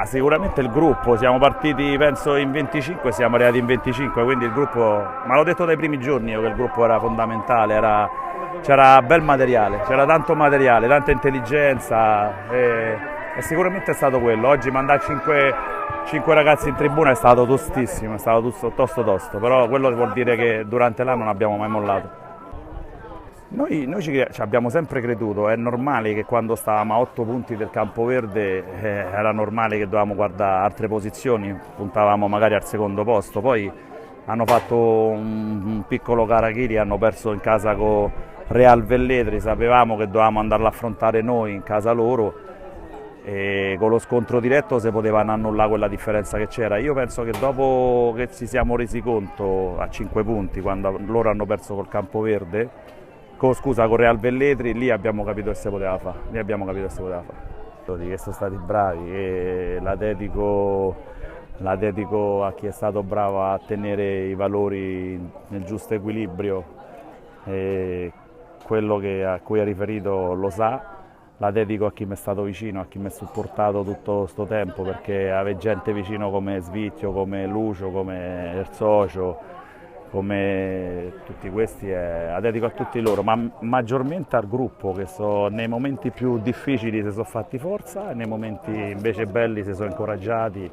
Ma sicuramente il gruppo, siamo partiti penso in 25, siamo arrivati in 25, quindi il gruppo, ma l'ho detto dai primi giorni io che il gruppo era fondamentale, c'era bel materiale, c'era tanto materiale, tanta intelligenza e sicuramente è stato quello. Oggi mandare 5 ragazzi in tribuna è stato tostissimo, è stato tosto, però quello vuol dire che durante l'anno non abbiamo mai mollato. Noi ci abbiamo sempre creduto, è normale che quando stavamo a 8 punti del Campoverde era normale che dovevamo guardare altre posizioni, puntavamo magari al secondo posto, poi hanno fatto un piccolo Karachiri, hanno perso in casa con Real Velletri, sapevamo che dovevamo andarla a affrontare noi in casa loro e con lo scontro diretto si poteva annullare quella differenza che c'era. Io penso che dopo che ci siamo resi conto a 5 punti, quando loro hanno perso col Campoverde, con Real Velletri, lì abbiamo capito che si poteva fare, Che sono stati bravi e la dedico a chi è stato bravo a tenere i valori nel giusto equilibrio e quello a cui ha riferito lo sa, la dedico a chi mi è stato vicino, a chi mi ha supportato tutto questo tempo, perché avere gente vicino come Svicchio, come Lucio, come Erzocio, come tutti questi, la dedico a tutti loro, ma maggiormente al gruppo che nei momenti più difficili si sono fatti forza e nei momenti invece belli si sono incoraggiati.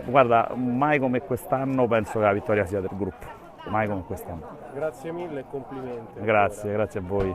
Guarda, mai come quest'anno penso che la vittoria sia del gruppo, mai come quest'anno. Grazie mille e complimenti. Grazie a voi.